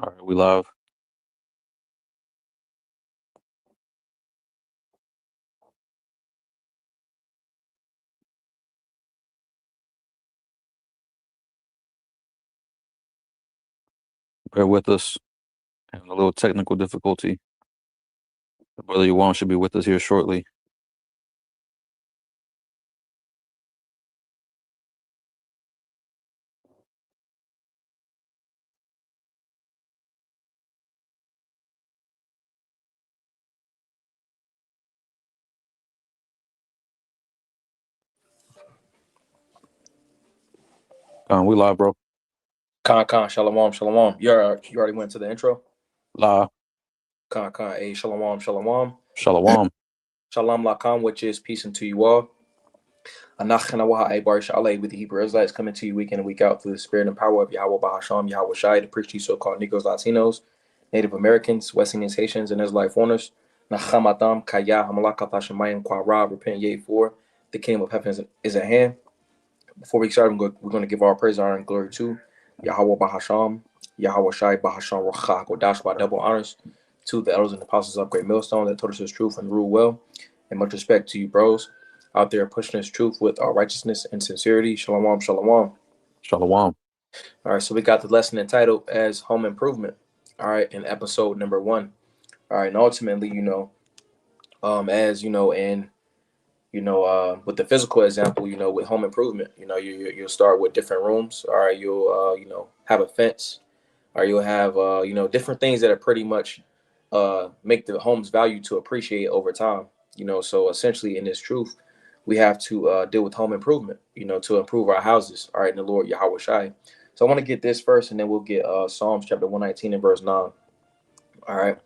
All right, we live. Bear with us. Having a little technical difficulty. Brother Yuan should be with us here shortly. We live, bro. Shalom, shalom. You already went to the intro? Live. Shalom, shalom. Shalom. Shalom lakam, which is peace unto you all. Anachanawaha Baruch Allah with the Hebrew Israelites coming to you week in and week out through the spirit and power of Yahweh Bahasham, Yahweh Shai, to preach to you so-called Negroes, Latinos, Native Americans, West Indians, Haitians, and Israelite foreigners. Nachamatam, Kaya, Hamalakata Shemayim, Kwara, repent ye for the kingdom of heaven is at hand. Before we start, we're going to give our praise, honor, and glory to Yahweh Bahasham, Yahweh Shai, Bahasham, Racha, Kodash, by double honors to the elders and apostles of Great Millstone that taught us his truth and rule well. And much respect to you, bros, out there pushing his truth with our righteousness and sincerity. Shalom, shalom. Shalom. All right, so we got the lesson entitled as Home Improvement. All right, in episode number 1. All right, and ultimately, as you know, and with the physical example, with home improvement, you'll start with different rooms. All right, you'll have a fence, or you'll have different things that are pretty much make the home's value to appreciate over time. So essentially, in this truth, we have to deal with home improvement, to improve our houses. All right, in the Lord Yahweh Shai. So I want to get this first, and then we'll get Psalms chapter 119 and verse 9. All right.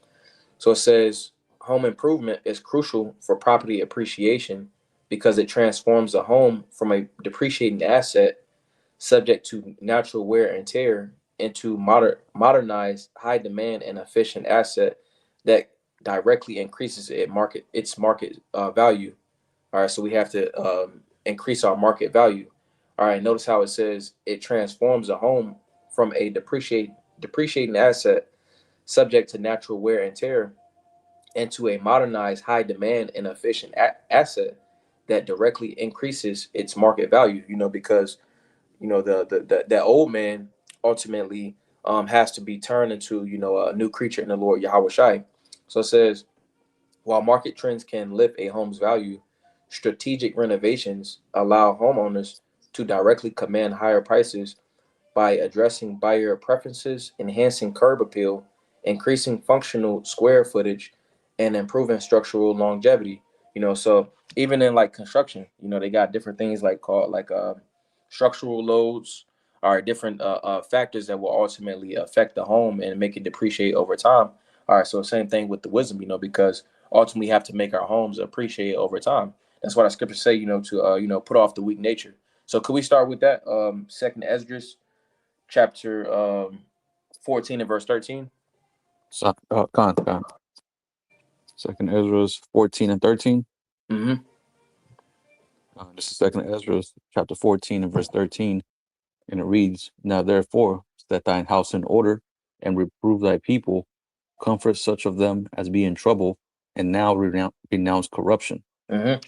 So it says home improvement is crucial for property appreciation because it transforms a home from a depreciating asset subject to natural wear and tear into modernized, high demand and efficient asset that directly increases its market value. All right, so we have to increase our market value. All right, notice how it says it transforms a home from a depreciating asset subject to natural wear and tear into a modernized, high demand and efficient asset that directly increases its market value. Because the that old man ultimately has to be turned into a new creature in the Lord Yahweh Shai. So it says, while market trends can lift a home's value, strategic renovations allow homeowners to directly command higher prices by addressing buyer preferences, enhancing curb appeal, increasing functional square footage, and improving structural longevity. So even in like construction, they got different things like called like structural loads are different factors that will ultimately affect the home and make it depreciate over time. All right, so same thing with the wisdom, because ultimately we have to make our homes appreciate over time. That's why the scriptures say, to put off the weak nature. So could we start with that? Second Esdras chapter 14 and verse 13. So, Second Ezra 14 and 13. Mm-hmm. This is Second Ezra chapter 14 and verse 13. And it reads, Now therefore set thine house in order, and reprove thy people, comfort such of them as be in trouble, and now renounce corruption. Mm-hmm.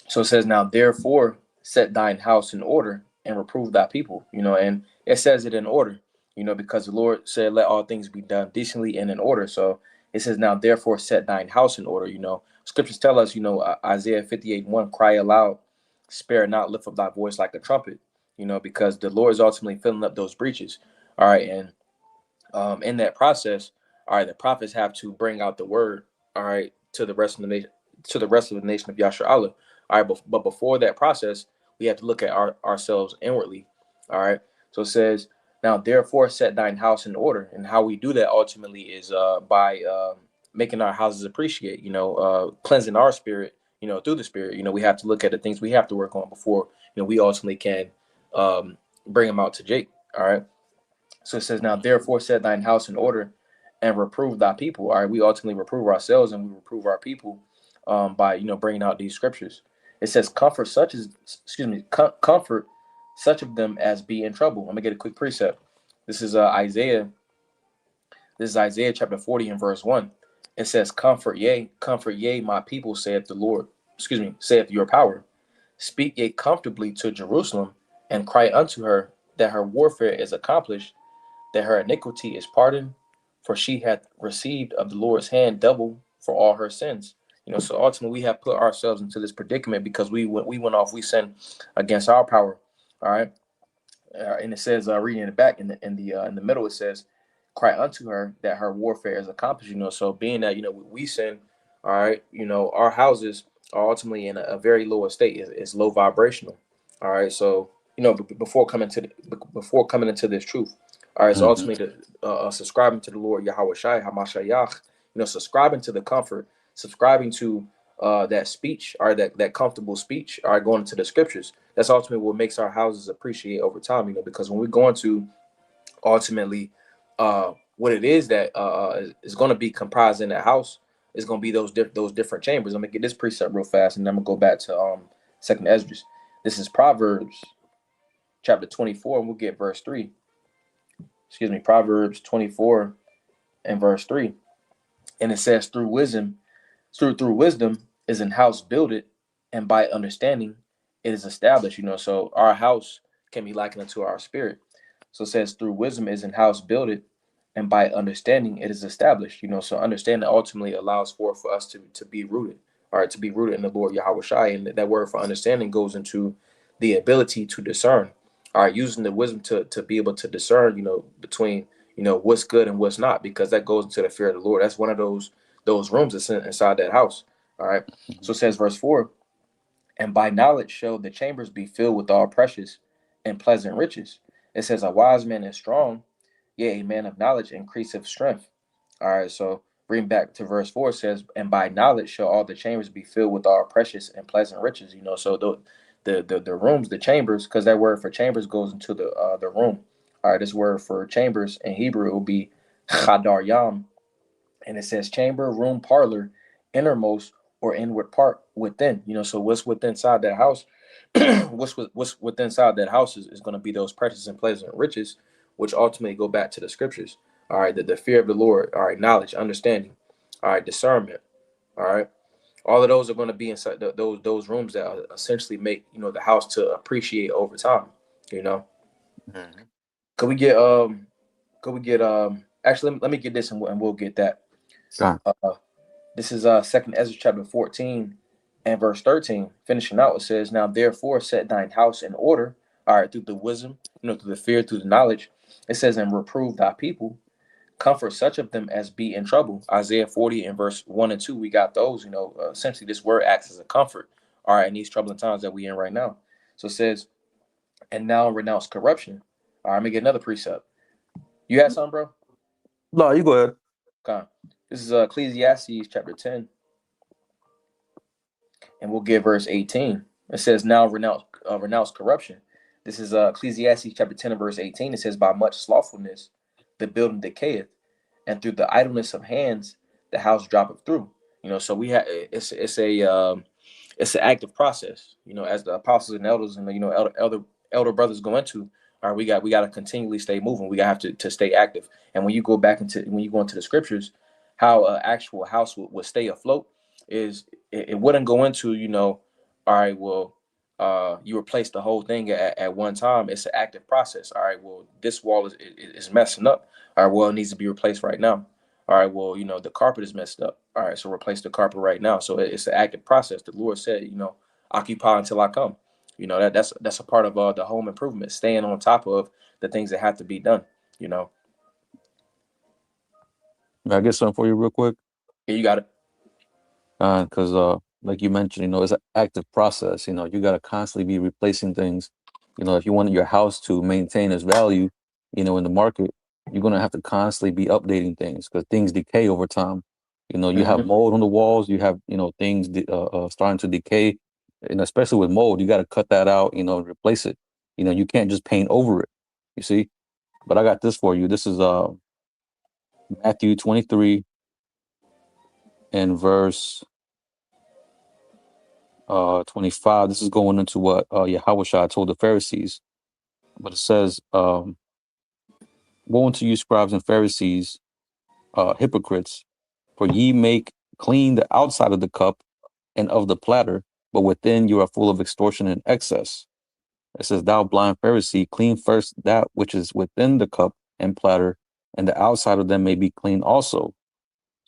So it says, now therefore set thine house in order and reprove thy people, and it says it in order, because the Lord said, let all things be done decently and in order. So it says, now therefore set thine house in order. Scriptures tell us, Isaiah 58:1, cry aloud, spare not, lift up thy voice like a trumpet, because the Lord is ultimately filling up those breaches. All right. And in that process, all right, the prophets have to bring out the word, all right, to the rest of the nation, of Yasher Allah. All right, but before that process, we have to look at ourselves inwardly. All right. So it says, now therefore set thine house in order. And how we do that ultimately is by making our houses appreciate, cleansing our spirit, through the spirit. We have to look at the things we have to work on before, we ultimately can bring them out to Jake. All right. So it says, now therefore set thine house in order and reprove thy people. All right, we ultimately reprove ourselves and we reprove our people by bringing out these scriptures. It says, comfort such of them as be in trouble. I'm gonna get a quick precept. This is Isaiah This is Isaiah chapter 40 and verse 1. It says, comfort ye, my people, saith the Lord. Excuse me, saith your power. Speak ye comfortably to Jerusalem, and cry unto her that her warfare is accomplished, that her iniquity is pardoned, for she hath received of the Lord's hand double for all her sins. So ultimately we have put ourselves into this predicament because we sinned against our power. All right. And it says, reading in the back in the middle, it says, cry unto her that her warfare is accomplished. So being that, we sin, all right, our houses are ultimately in a very low state. It's low vibrational. All right. So, before coming into this truth, all right, so Mm-hmm. ultimately subscribing to the Lord Yahweh Shai Hamashayach, subscribing to the comfort, subscribing to that speech, or that comfortable speech, or going into the scriptures. That's ultimately what makes our houses appreciate over time, because when we're going to ultimately what it is that is going to be comprised in that house is going to be those different chambers. I'm gonna get this precept real fast, and then I'm gonna go back to Second Esdras. This is Proverbs chapter 24, and we'll get verse 3. Excuse me, Proverbs 24 and verse 3, and it says, through wisdom is an house builded, and by understanding it is established. So our house can be likened to our spirit. So it says, through wisdom is an house builded, and by understanding it is established. So understanding ultimately allows for us to be rooted, all right, to be rooted in the Lord Yahweh Shai. And that word for understanding goes into the ability to discern, all right, using the wisdom to be able to discern, between, what's good and what's not, because that goes into the fear of the Lord. That's one of those rooms that's inside that house. All right. So it says, verse 4, and by knowledge shall the chambers be filled with all precious and pleasant riches. It says, a wise man is strong, yea, a man of knowledge increaseth strength. All right. So bring back to verse 4, it says, and by knowledge shall all the chambers be filled with all precious and pleasant riches. So the rooms, the chambers, because that word for chambers goes into the room. All right. This word for chambers in Hebrew will be chadar yam, and it says chamber, room, parlor, innermost or inward part within. So what's within inside that house? what's within inside that house is going to be those precious and pleasant riches, which ultimately go back to the scriptures. All right, the fear of the Lord. All right, knowledge, understanding. All right, discernment. All right, all of those are going to be inside those rooms that essentially make the house to appreciate over time. Mm-hmm. Could we get actually let me get this, and we'll get that. God. This is Second Ezra chapter 14 and verse 13. Finishing out, it says, now therefore set thine house in order, all right, through the wisdom, through the fear, through the knowledge. It says, and reprove thy people, comfort such of them as be in trouble. Isaiah 40 and verse 1 and 2, we got those. Essentially this word acts as a comfort, all right, in these troubling times that we in right now. So it says, and now renounce corruption. All right, let me get another precept. You had something, bro? No, you go ahead. Okay. This is Ecclesiastes chapter 10, and we'll get verse 18. It says, now renounce corruption. This is Ecclesiastes chapter 10 and verse 18. It says, by much slothfulness the building decayeth, and through the idleness of hands the house droppeth through. So we have it's an active process. As the apostles and elders and elder brothers go into. All right, we got to continually stay moving. We have to stay active. And when you go into the scriptures, how an actual house would stay afloat is it wouldn't go into all right, well, you replace the whole thing at one time. It's an active process. All right, well, this wall is messing up. All right, well, it needs to be replaced right now. All right, well, the carpet is messed up. All right, so replace the carpet right now. So it's an active process. The Lord said, occupy until I come. That's a part of the home improvement, staying on top of the things that have to be done. May I get something for you real quick? Yeah, you got it. Because like you mentioned, it's an active process. You got to constantly be replacing things. If you want your house to maintain its value, in the market, you're gonna have to constantly be updating things because things decay over time. You have Mm-hmm. mold on the walls. You have things starting to decay, and especially with mold, you got to cut that out. And replace it. You can't just paint over it. You see. But I got this for you. This is Matthew 23 and verse 25. This is going into what Yahushua told the Pharisees. But it says, woe unto you, scribes and Pharisees, hypocrites, for ye make clean the outside of the cup and of the platter, but within you are full of extortion and excess. It says, thou blind Pharisee, clean first that which is within the cup and platter, and the outside of them may be clean also.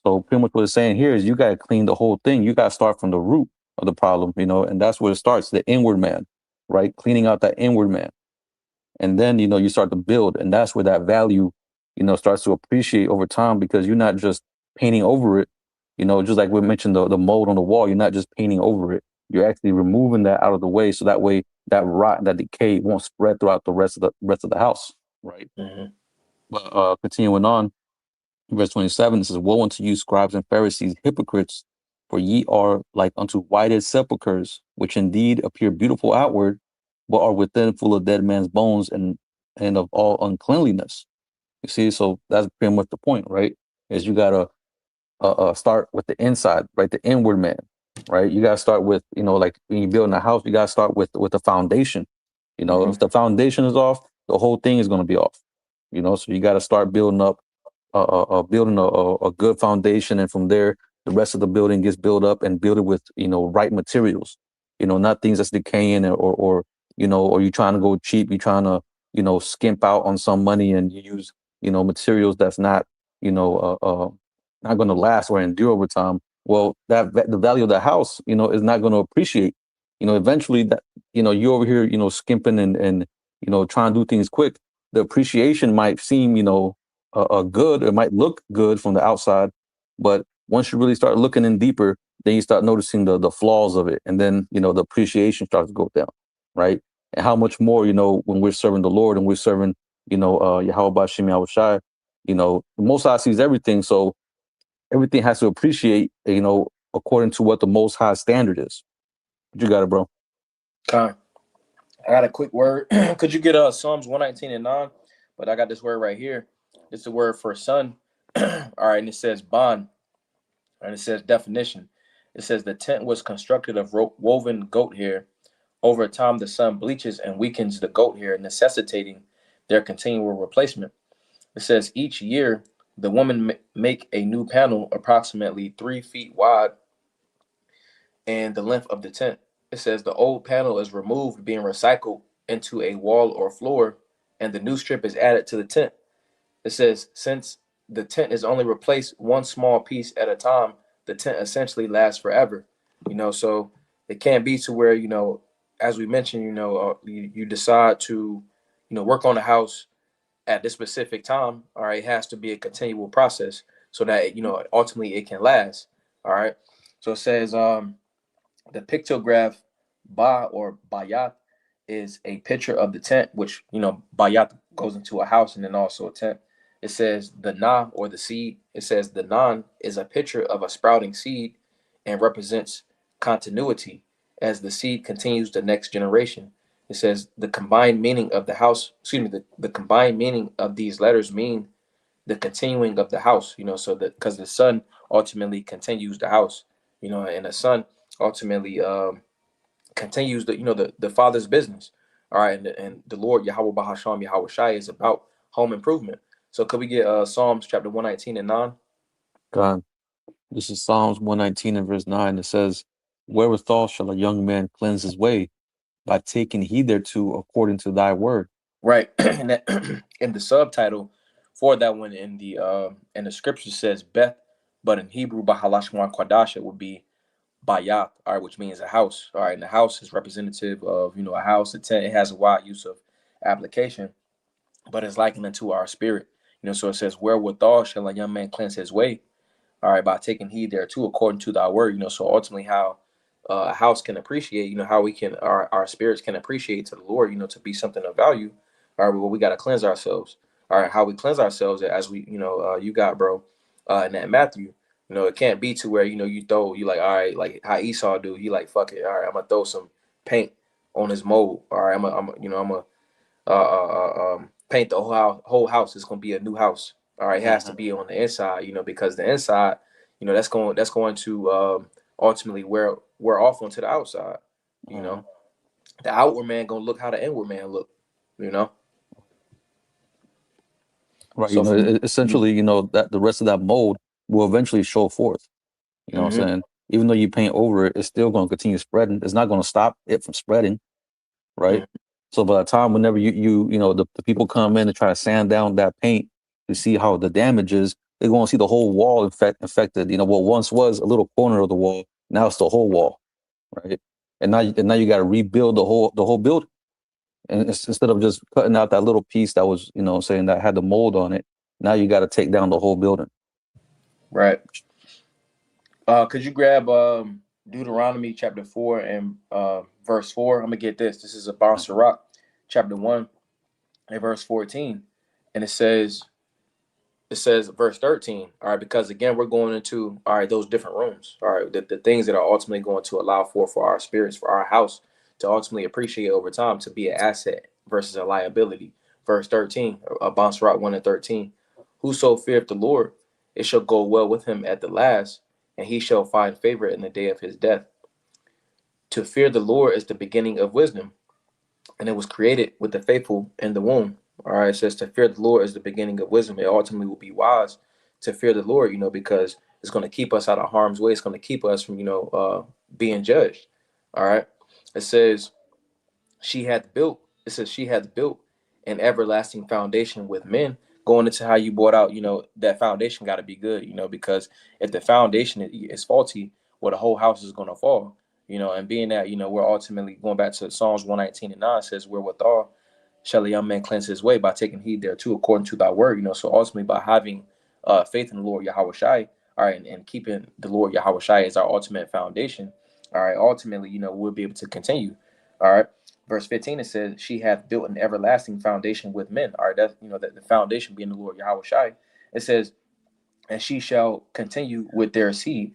So pretty much what it's saying here is you got to clean the whole thing. You got to start from the root of the problem, and that's where it starts, the inward man, right? Cleaning out that inward man. And then, you start to build, and that's where that value, starts to appreciate over time, because you're not just painting over it, just like we mentioned, the mold on the wall, you're not just painting over it. You're actually removing that out of the way. So that way that rot, that decay won't spread throughout the rest of the house. Right. Mm-hmm. But continuing on, verse 27, it says, woe unto you, scribes and Pharisees, hypocrites, for ye are like unto whited sepulchres, which indeed appear beautiful outward, but are within full of dead man's bones and of all uncleanliness. You see, so that's pretty much the point, right? Is you gotta start with the inside, right? The inward man, right? You gotta start with, like when you're building a house, you gotta start with the foundation. Mm-hmm. If the foundation is off, the whole thing is gonna be off. So you gotta start building up building a good foundation, and from there the rest of the building gets built up and built it with right materials, not things that's decaying, or you're trying to go cheap, you're trying to skimp out on some money, and you use materials that's not not going to last or endure over time. Well, the value of the house is not going to appreciate. Eventually that you over here skimping and trying to do things quick. The appreciation might seem good. It might look good from the outside, but once you really start looking in deeper, then you start noticing the flaws of it, and then the appreciation starts to go down, right? And how much more when we're serving the Lord and we're serving Yahweh Bashim Yahushai, the Most High sees everything, so everything has to appreciate according to what the Most High standard is. What you got it, bro? Okay. I got a quick word. Could you get Psalms 119:9? But I got this word right here. It's the word for son. All right, and it says bond, and it says definition. It says the tent was constructed of woven goat hair. Over time, the sun bleaches and weakens the goat hair, necessitating their continual replacement. It says each year the woman make a new panel approximately 3 feet wide and the length of the tent. It says the old panel is removed, being recycled into a wall or floor, and the new strip is added to the tent. It says since the tent is only replaced one small piece at a time, the tent essentially lasts forever. So it can't be to where as we mentioned, you decide to work on the house at this specific time. All right, it has to be a continual process so that ultimately it can last. All right, so it says the pictograph ba or bayat is a picture of the tent, which bayat goes into a house and then also a tent. It says the na or the seed. It says the nan is a picture of a sprouting seed and represents continuity as the seed continues the next generation. It says the combined meaning of the house, excuse me, the combined meaning of these letters mean the continuing of the house, so that because the son ultimately continues the house, and the son ultimately continues the father's business. All right, and the Lord Yahweh Bahasham Yahweh Shai is about home improvement. So could we get Psalms chapter 119:9? God, this is Psalms 119 and verse 9. It says, wherewithal shall a young man cleanse his way? By taking heed thereto according to thy word. Right, and that in the subtitle for that one in the scripture says Beth, but in Hebrew Bahalashwan Kwadash it would be Bayat, all right, which means a house. All right, and the house is representative of a house, a tent. It has a wide use of application, but it's likened unto our spirit. So it says, wherewithal shall a young man cleanse his way? All right, by taking heed thereto according to thy word. So ultimately how a house can appreciate, how we can our spirits can appreciate to the Lord, to be something of value. All right, well, we got to cleanse ourselves. All right, how we cleanse ourselves as we, you got, bro, in that Matthew. It can't be to where you like, all right, like how Esau do. He like, fuck it, all right, I'm gonna throw some paint on his mold. All right, I'm gonna paint the whole house. It's gonna be a new house. All right, it has to be on the inside, because the inside, that's going to ultimately wear off onto the outside. The outward man gonna look how the inward man look. You know. Right. So from Essentially, that the rest of that mold will eventually show forth. You know what I'm hmm saying? Even though you paint over it, it's still going to continue spreading. It's not going to stop it from spreading, right? So by the time whenever the people come in and try to sand down that paint to see how the damage is, they're going to see the whole wall infected. What once was a little corner of the wall, now it's the whole wall, right? And now you got to rebuild the whole building. And instead of just cutting out that little piece that was, saying that had the mold on it, now you got to take down the whole building. right. Could you grab Deuteronomy chapter 4 and verse 4? I'm gonna get this. This is a Bonsarat, chapter 1 and verse 14. And it says verse 13. All right, because again, we're going into those different rooms. All right, the things that are ultimately going to allow for our spirits, for our house to ultimately appreciate over time, to be an asset versus a liability. Verse 13, Bonsarat 1 and 13. Whoso feareth the Lord, it shall go well with him at the last, and he shall find favor in the day of his death. To fear the Lord is the beginning of wisdom, and it was created with the faithful in the womb. All right, it says to fear the Lord is the beginning of wisdom. It ultimately will be wise to fear the Lord, because it's going to keep us out of harm's way. It's going to keep us from, being judged. All right. It says she hath built. It says she hath built an everlasting foundation with men. Going into how you brought out, that foundation got to be good, because if the foundation is faulty, well, the whole house is going to fall. And being that, we're ultimately going back to Psalms 119 and 9 says, wherewithal shall a young man cleanse his way, by taking heed thereto according to thy word. So ultimately by having faith in the Lord Yahweh Shai, all right, and keeping the Lord Yahweh Shai as our ultimate foundation, all right, ultimately, we'll be able to continue. All right. Verse 15, it says, she hath built an everlasting foundation with men. All right, that's, that the foundation being the Lord Yahweh Shai. It says, and she shall continue with their seed.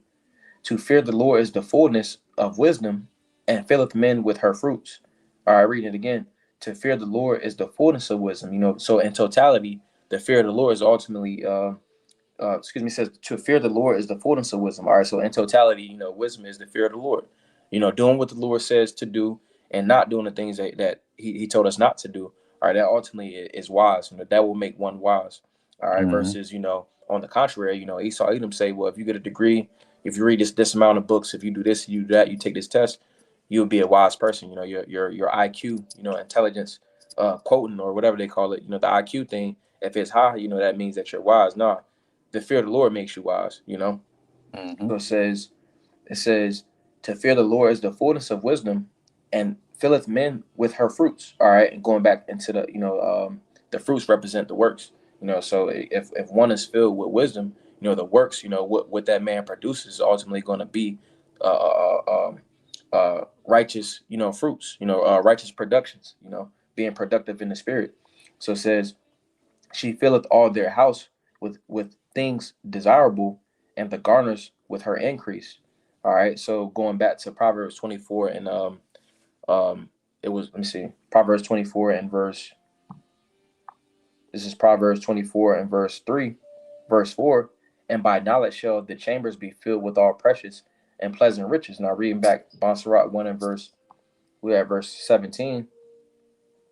To fear the Lord is the fullness of wisdom, and filleth men with her fruits. All right, read it again. To fear the Lord is the fullness of wisdom. So in totality, the fear of the Lord is ultimately, says to fear the Lord is the fullness of wisdom. All right, so in totality, wisdom is the fear of the Lord. Doing what the Lord says to do and not doing the things that he told us not to do. All right, that ultimately is wise. That will make one wise. All right, Mm-hmm. versus, on the contrary, Esau Edom say, well, if you get a degree, if you read this amount of books, if you do this, you do that, you take this test, you'll be a wise person. Your IQ, intelligence, quotient or whatever they call it, the IQ thing, if it's high, that means that you're wise. No, the fear of the Lord makes you wise. Mm-hmm. So it says to fear the Lord is the fullness of wisdom, and filleth men with her fruits. All right, and going back into the fruits represent the works. So if one is filled with wisdom, the works, what that man produces is ultimately going to be righteous, fruits, righteous productions, being productive in the spirit. So it says she filleth all their house with things desirable, and the garners with her increase. All right. So going back to Proverbs 24 and it was, let me see, Proverbs 24 and verse. This is Proverbs 24 and verse 3, verse 4. And by knowledge shall the chambers be filled with all precious and pleasant riches. Now reading back Bonsarat 1 and verse, we have verse 17.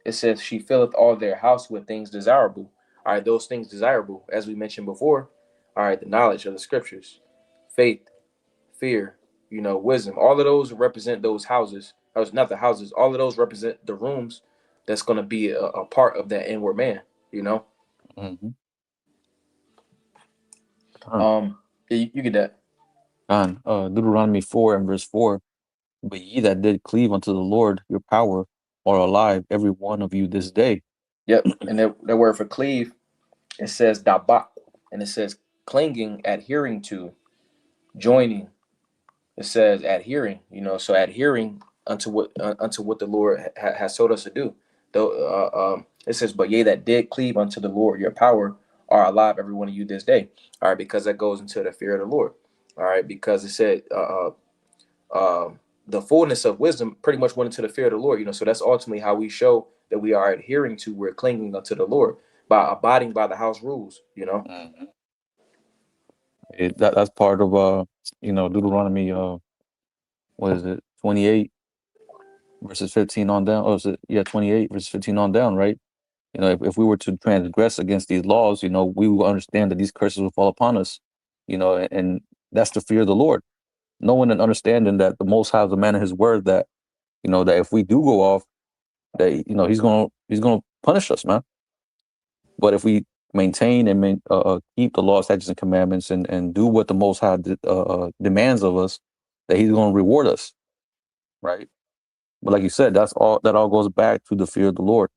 It says, she filleth all their house with things desirable. All right, those things desirable, as we mentioned before, all right, the knowledge of the scriptures, faith, fear, wisdom. All of those represent those houses. Those, not the houses, all of those represent the rooms that's going to be a part of that inward man, Mm-hmm. you get that. Deuteronomy 4 and verse 4. But ye that did cleave unto the Lord your power are alive, every one of you this day. Yep. And that word for cleave, it says dabak, and it says clinging, adhering to, joining. It says adhering, so adhering unto what the Lord has told us to do. Though it says, but ye that did cleave unto the Lord, your power are alive, every one of you this day. All right, because that goes into the fear of the Lord. All right, because it said the fullness of wisdom pretty much went into the fear of the Lord. So that's ultimately how we show that we are adhering to, we're clinging unto the Lord by abiding by the house rules. Mm-hmm. That's part of Deuteronomy what is it, 28 verses 15 on down. Oh, is it, yeah, 28 verses 15 on down, right? You know, if we were to transgress against these laws, you know, we will understand that these curses will fall upon us. You know, and that's the fear of the Lord. Knowing and understanding that the Most High is a man of His word. That you know that if we do go off, that you know He's gonna punish us, man. But if we maintain and keep the law, statutes, and commandments, and do what the Most High demands of us, that He's going to reward us, right? But like you said, that's all. That all goes back to the fear of the Lord.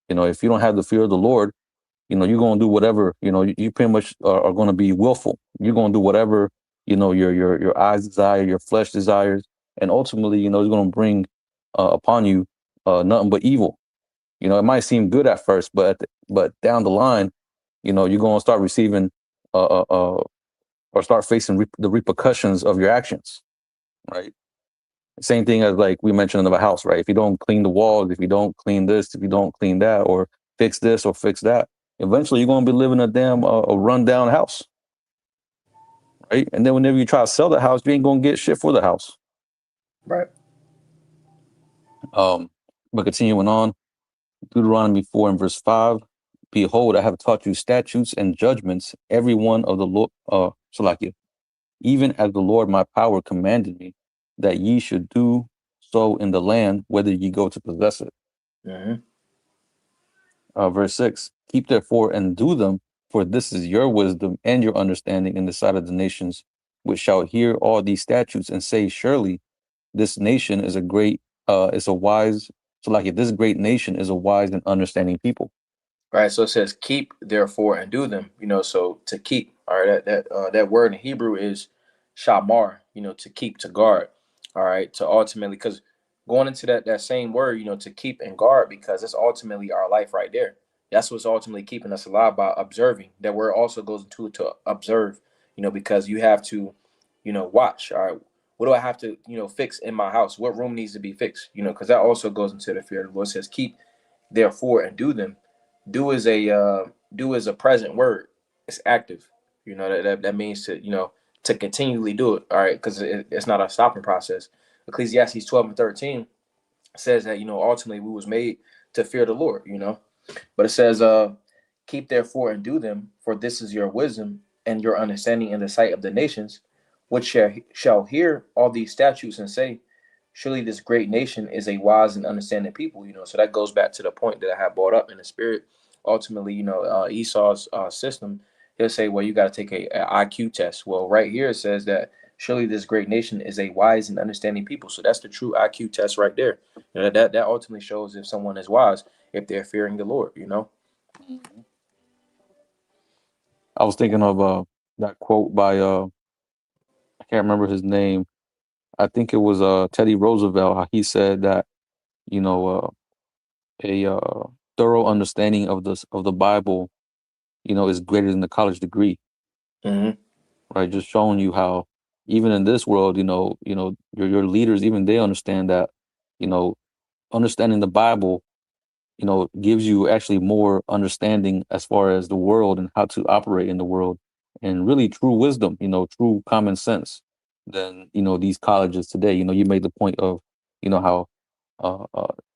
You know, if you don't have the fear of the Lord, you know, you're going to do whatever. You know, you pretty much are going to be willful. You're going to do whatever you know your eyes desire, your flesh desires, and ultimately, you know, it's going to bring upon you nothing but evil. You know, it might seem good at first, but down the line, you know, you're going to start receiving uh, uh, uh, or start facing the repercussions of your actions, right? Same thing as like we mentioned in the house, right? If you don't clean the walls, if you don't clean this, if you don't clean that, or fix this or fix that, eventually you're going to be living a damn a rundown house, right? And then whenever you try to sell the house, you ain't going to get shit for the house. Right. But continuing on, Deuteronomy 4 and verse 5. Behold, I have taught you statutes and judgments, every one of the Lord, Salakia, even as the Lord my power commanded me, that ye should do so in the land, whether ye go to possess it. Mm-hmm. Verse 6. Keep therefore and do them, for this is your wisdom and your understanding in the sight of the nations, which shall hear all these statutes and say, surely this nation is a great, is a wise, Salakia, this great nation is a wise and understanding people. Right. So it says, keep therefore and do them. You know, so to keep. All right. That word in Hebrew is shamar. You know, to keep, to guard. All right. To ultimately, because going into that same word, you know, to keep and guard, because it's ultimately our life right there. That's what's ultimately keeping us alive, by observing. That word also goes into to observe. You know, because you have to, you know, watch. All right. What do I have to, you know, fix in my house? What room needs to be fixed? You know, because that also goes into the fear of the Lord. It says, keep therefore and do them. Do is a present word. It's active. You know, that means to, you know, to continually do it. All right, because it's not a stopping process. Ecclesiastes 12 and 13 says that, you know, ultimately we was made to fear the Lord. You know, but it says, keep therefore and do them, for this is your wisdom and your understanding in the sight of the nations, which shall hear all these statutes and say, surely this great nation is a wise and understanding people. You know, so that goes back to the point that I have brought up in the spirit. Ultimately, you know, Esau's system, he'll say, well, you got to take a IQ test. Well, right here it says that surely this great nation is a wise and understanding people. So that's the true IQ test right there. You know, that ultimately shows if someone is wise, if they're fearing the Lord, you know. I was thinking of that quote by I can't remember his name. I think it was Teddy Roosevelt. How he said that you know a thorough understanding of the Bible, you know, is greater than the college degree. Mm-hmm. Right, just showing you how even in this world, your leaders, even they understand that, you know, understanding the Bible, you know, gives you actually more understanding as far as the world and how to operate in the world, and really true wisdom, you know, true common sense than, you know, these colleges today. You know, you made the point of, you know, how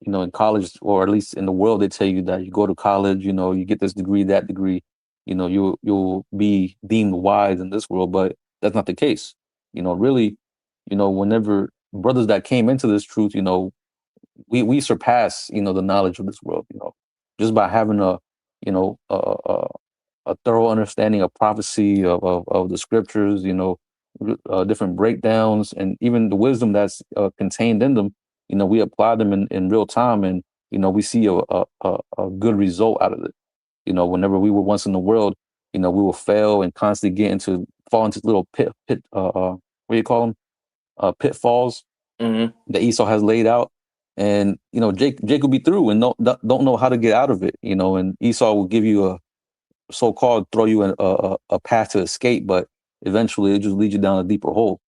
in college, or at least in the world, they tell you that you go to college, you know, you get this degree, that degree, you know, you'll be deemed wise in this world, but that's not the case. You know, really, you know, whenever brothers that came into this truth, you know, we surpass, you know, the knowledge of this world, you know, just by having you know, a thorough understanding of prophecy of the scriptures, you know, different breakdowns, and even the wisdom that's contained in them. You know, we apply them in real time, and you know, we see a good result out of it. You know, whenever we were once in the world, you know, we will fail and constantly fall into little pit what do you call them, pitfalls Mm-hmm. that Esau has laid out. And you know, Jake will be through and don't know how to get out of it. You know, and Esau will give you a so-called throw you in a path to escape, but eventually it just leads you down a deeper hole.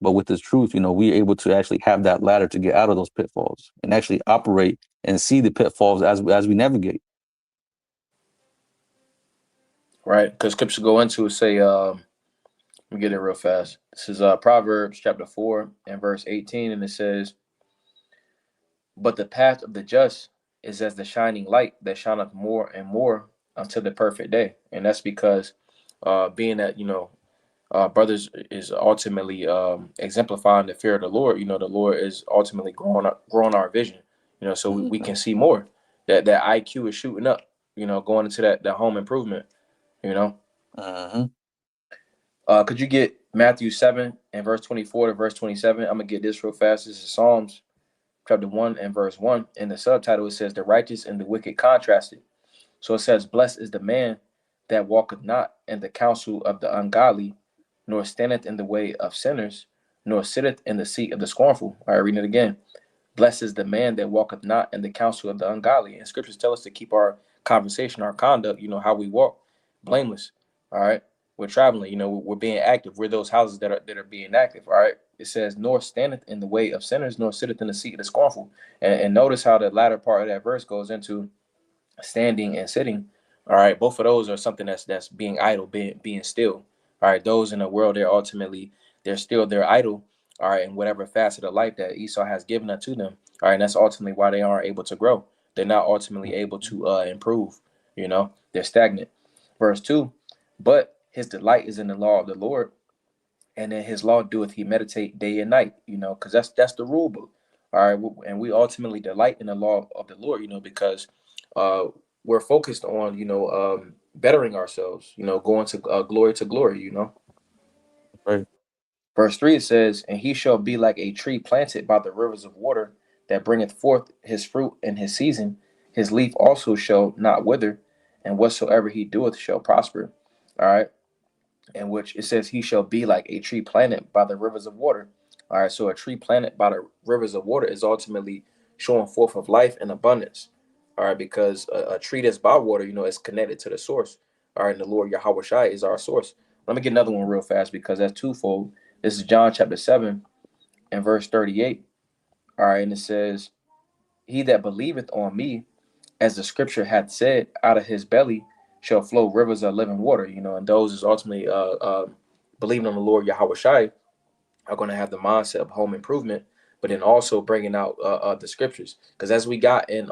But with this truth, you know, we're able to actually have that ladder to get out of those pitfalls and actually operate and see the pitfalls as we navigate. Right, because scripture go into it, say, let me get it real fast. This is Proverbs chapter 4 and verse 18, and it says, but the path of the just is as the shining light that shineth more and more until the perfect day. And that's because being that, brothers is ultimately exemplifying the fear of the Lord. The Lord is ultimately growing our vision. So we can see more. That IQ is shooting up. Going into that home improvement. Uh-huh. Could you get Matthew 7 and verse 24 to verse 27? I'm gonna get this real fast. This is Psalms chapter 1 and verse 1. In the subtitle, it says the righteous and the wicked contrasted. So it says, blessed is the man that walketh not in the counsel of the ungodly, nor standeth in the way of sinners, nor sitteth in the seat of the scornful. All right, reading it again. Blessed is the man that walketh not in the counsel of the ungodly. And scriptures tell us to keep our conversation, our conduct, how we walk, blameless. All right. We're traveling, we're being active. We're those houses that are being active. All right. It says, nor standeth in the way of sinners, nor sitteth in the seat of the scornful. And notice how the latter part of that verse goes into standing and sitting. All right, both of those are something that's being idle, being still. All right, those in the world, they're still their idle. All right, in whatever facet of life that Esau has given unto them. All right, and that's ultimately why they aren't able to grow. They're not ultimately able to improve. They're stagnant. Verse 2, but his delight is in the law of the Lord, and in his law doeth he meditate day and night. Because that's the rule book. All right, and we ultimately delight in the law of the Lord. Because uh, we're focused on bettering ourselves. Going to glory to glory. Right. Verse 3, it says, and he shall be like a tree planted by the rivers of water, that bringeth forth his fruit in his season. His leaf also shall not wither, and whatsoever he doeth shall prosper. All right. In which it says he shall be like a tree planted by the rivers of water. All right, so a tree planted by the rivers of water is ultimately showing forth of life and abundance. All right, because a tree that's by water, is connected to the source. All right, and the Lord Yahweh Shai is our source. Let me get another one real fast because that's twofold. This is John chapter 7 and verse 38. All right, and it says, he that believeth on me, as the scripture hath said, out of his belly shall flow rivers of living water. And those is ultimately believing on the Lord Yahweh Shai are going to have the mindset of home improvement, but then also bringing out the scriptures. Because as we got in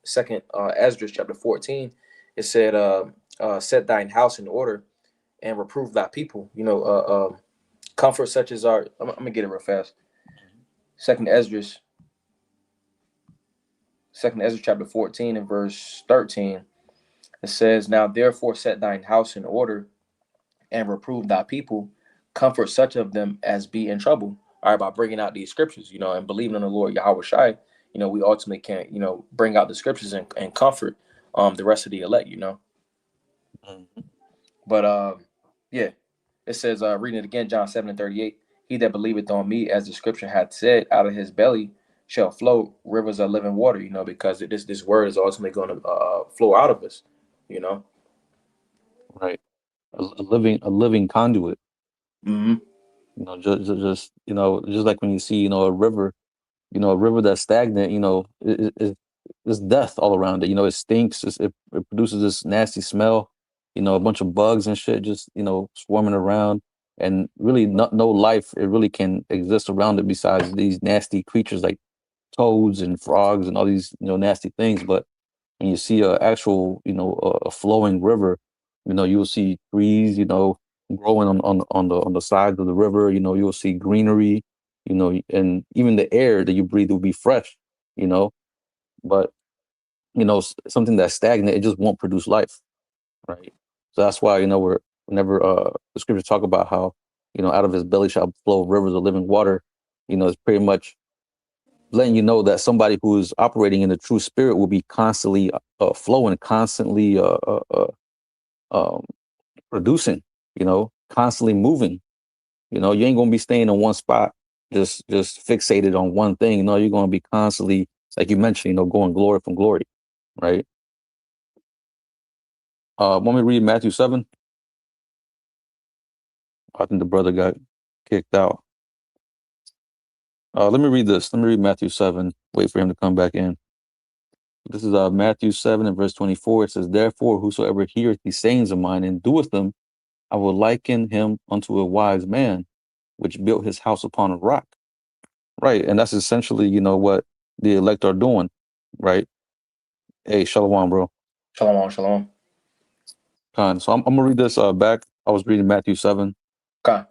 Second Esdras chapter 14, it said, set thine house in order and reprove thy people. Comfort such as our. I'm gonna get it real fast. Second Ezra chapter 14 and verse 13. It says, now therefore set thine house in order and reprove thy people, comfort such of them as be in trouble. All right, by bringing out these scriptures, and believing in the Lord Yahweh Shai, we ultimately can, bring out the scriptures and comfort the rest of the elect, Mm-hmm. But yeah, it says, reading it again, John 7 and 38, he that believeth on me, as the scripture hath said, out of his belly shall flow rivers of living water, because this word is ultimately going to flow out of us, Right. A living conduit. Mm-hmm. Just like when you see, a river that's stagnant, it's death all around it. It stinks. It produces this nasty smell. A bunch of bugs and shit just swarming around, and really no life. It really can exist around it besides these nasty creatures like toads and frogs and all these nasty things. But when you see a actual a flowing river, you will see trees growing on the sides of the river. You'll see greenery, and even the air that you breathe will be fresh. you know but something that's stagnant, it just won't produce life, right? So that's why whenever the scriptures talk about how out of his belly shall flow rivers of living water, it's pretty much letting you know that somebody who is operating in the true spirit will be constantly flowing, constantly um, producing, constantly moving. You ain't gonna be staying in one spot, just fixated on one thing. You're gonna be constantly, like you mentioned, going glory from glory, right? Want me to read Matthew 7? I think the brother got kicked out. Let me read this. Let me read Matthew 7. Wait for him to come back in. This is Matthew 7 and verse 24. It says, therefore, whosoever heareth these sayings of mine and doeth them, I will liken him unto a wise man, which built his house upon a rock. Right. And that's essentially, what the elect are doing. Right. Hey, Shalom, bro. Shalom, shalom. So I'm gonna read this back. I was reading Matthew 7. Okay.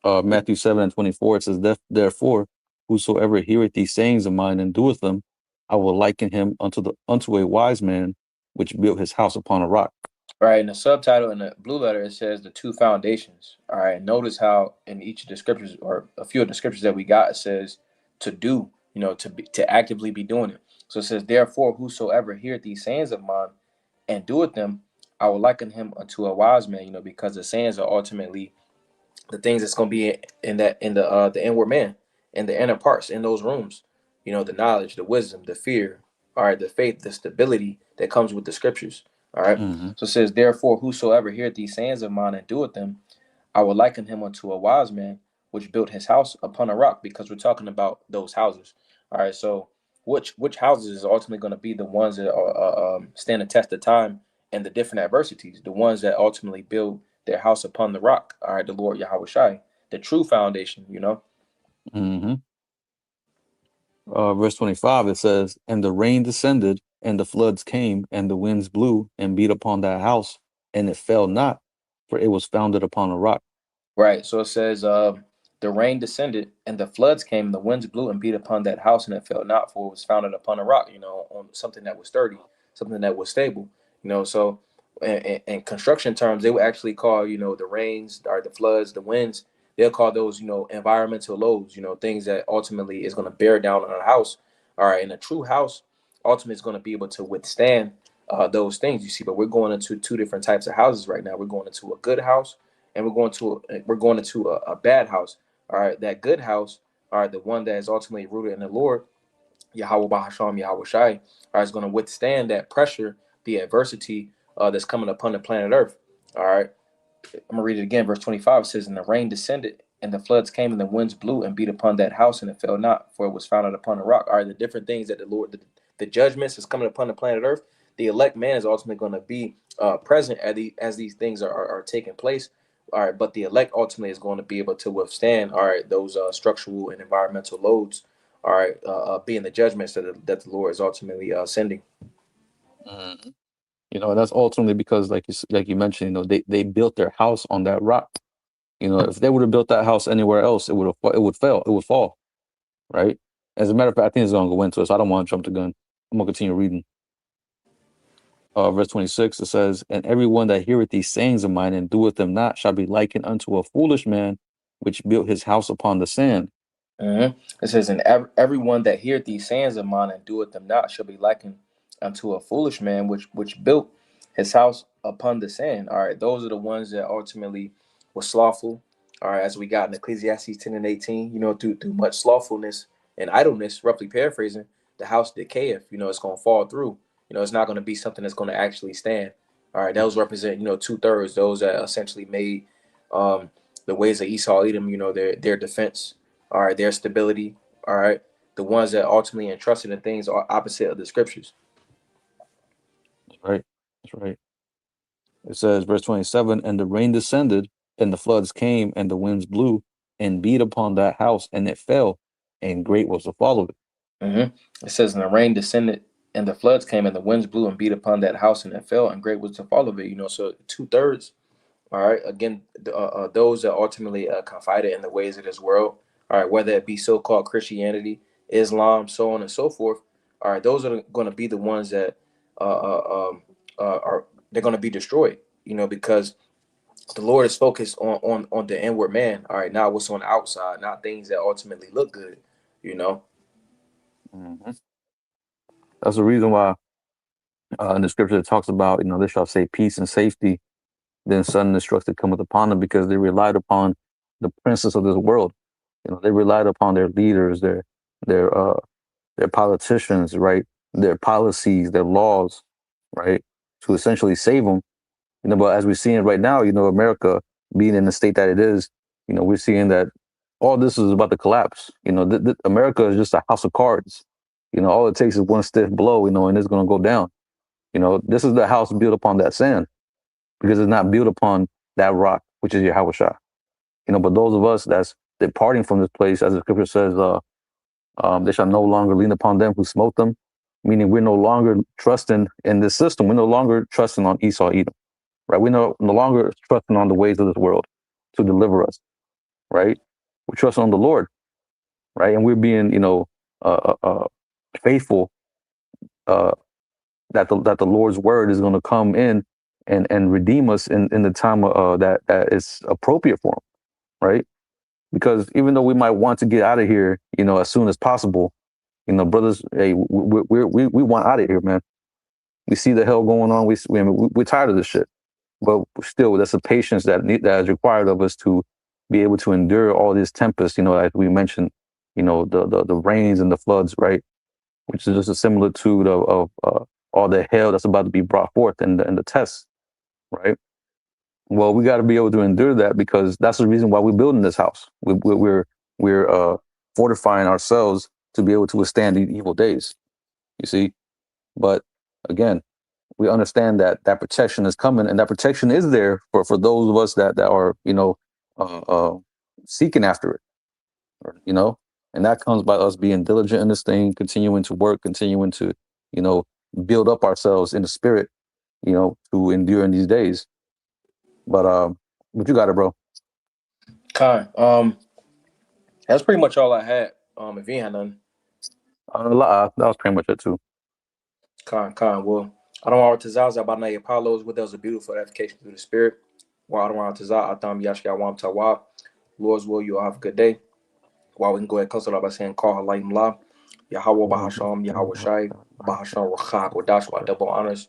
Matthew 7:24. It says, Therefore, whosoever heareth these sayings of mine and doeth them, I will liken him unto a wise man which built his house upon a rock. All right, in the subtitle in the blue letter, it says the two foundations. All right, notice how in each of the scriptures, or a few of the scriptures that we got, it says to do, to actively be doing it. So it says, therefore, whosoever heareth these sayings of mine and doeth them, I will liken him unto a wise man, because the sayings are ultimately the things that's going to be in the inward man, in the inner parts, in those rooms. The knowledge, the wisdom, the fear, all right, the faith, the stability that comes with the scriptures. All right. Mm-hmm. So it says, therefore, whosoever heareth these sayings of mine and doeth them, I will liken him unto a wise man which built his house upon a rock, because we're talking about those houses. All right. So which houses is ultimately going to be the ones that are stand the test of time and the different adversities, the ones that ultimately build their house upon the rock. All right, the Lord Yahweh Shai, the true foundation. Mm-hmm. Verse 25, it says, And the rain descended, and the floods came, and the winds blew and beat upon that house, and it fell not, for it was founded upon a rock. Right. So it says, the rain descended and the floods came, and the winds blew and beat upon that house, and it fell not, for it was founded upon a rock, on something that was sturdy, something that was stable. So in construction terms, they would actually call, the rains or the floods, the winds, they'll call those, environmental loads, things that ultimately is going to bear down on a house. All right. And a true house ultimately is going to be able to withstand those things, you see. But we're going into two different types of houses right now. We're going into a good house, and we're going into a bad house. All right, that good house, all right, the one that is ultimately rooted in the Lord, Yahweh Bahasham, Yahweh Shai, all right, is going to withstand that pressure, the adversity that's coming upon the planet Earth. All right, I'm gonna read it again. Verse 25 says, "And the rain descended, and the floods came, and the winds blew and beat upon that house, and it fell not, for it was founded upon a rock." All right, the different things that the Lord, the judgments is coming upon the planet Earth. The elect man is ultimately going to be present as these things are taking place. All right, but the elect ultimately is going to be able to withstand, all right, those structural and environmental loads. All right, being the judgments that the Lord is ultimately sending. Mhm. That's ultimately because, like you mentioned, they built their house on that rock. If they would have built that house anywhere else, it would fail. It would fall, right? As a matter of fact, I think it's going to go into it, so I don't want to jump the gun. I'm going to continue reading. Verse 26, it says, And everyone that heareth these sayings of mine and doeth them not shall be likened unto a foolish man which built his house upon the sand. It says, "And everyone that heareth these sayings of mine and doeth them not shall be likened unto a foolish man which built his house upon the sand." All right, those are the ones that ultimately were slothful. All right, as we got in Ecclesiastes 10 and 18, through much slothfulness and idleness, roughly paraphrasing, the house decayeth. It's going to fall through. It's not going to be something that's going to actually stand. All right, those represent, 2/3, those that essentially made the ways of Esau, Edom, their defense. All right, their stability. All right, the ones that ultimately entrusted in things are opposite of the scriptures. That's right. That's right. It says, verse 27, And the rain descended, and the floods came, and the winds blew, and beat upon that house, and it fell, and great was the fall of it. It says, "And the rain descended, and the floods came, and the winds blew and beat upon that house, and it fell, and great was the fall of it." So 2/3. All right, again, those that ultimately confided in the ways of this world. All right, whether it be so-called Christianity, Islam, so on and so forth. All right, those are going to be the ones that are they're going to be destroyed. Because the Lord is focused on the inward man. All right, not what's on the outside, not things that ultimately look good. You know. Mhm. That's the reason why in the scripture it talks about, they shall say peace and safety, then sudden destruction cometh upon them, because they relied upon the princes of this world. They relied upon their leaders, their uh their politicians, right? Their policies, their laws, right? To essentially save them. But as we're seeing right now, America being in the state that it is, we're seeing that all this is about to collapse. America is just a house of cards. All it takes is one stiff blow, and it's going to go down. This is the house built upon that sand, because it's not built upon that rock, which is Yahweh Shah. But those of us that's departing from this place, as the scripture says, they shall no longer lean upon them who smote them, meaning we're no longer trusting in this system. We're no longer trusting on Esau, Edom, right? We're no longer trusting on the ways of this world to deliver us, right? We're trusting on the Lord, right? And we're being, faithful uh, that the Lord's word is going to come in and redeem us in the time that is appropriate for Him, right? Because even though we might want to get out of here, as soon as possible, brothers, hey, we want out of here, man. We see the hell going on. We're tired of this shit. But still, that's a patience that is required of us to be able to endure all these tempests. As we mentioned, the rains and the floods, right? Which is just a similitude of all the hell that's about to be brought forth in the tests, right? Well, we got to be able to endure that because that's the reason why we're building this house. We're fortifying ourselves to be able to withstand these evil days. You see, but again, we understand that protection is coming, and that protection is there for those of us that are seeking after it, and that comes by us being diligent in this thing, continuing to work, continuing to build up ourselves in the spirit, to endure in these days. But what you got it, bro? Con. That's pretty much all I had. If you ain't had nothing. That was pretty much it too. Con. Well, I don't want to Zaza about Nay Apollos. What was a beautiful edification through the spirit. Well, I don't want to Zaza. Atam Yashka Wam Tawab. Lord's will, you'll have a good day. While we can go ahead and consult by saying call Halayim La. Yahweh Bahasham, Yahweh Shai, Bahasham Rachak, Wadashwa, double honors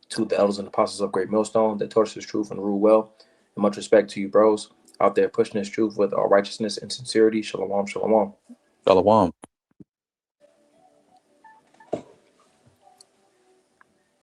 to the elders and apostles of Great Millstone that taught us this truth and rule well. And much respect to you, bros, out there pushing this truth with all righteousness and sincerity. Shalom, shalom. Shalom.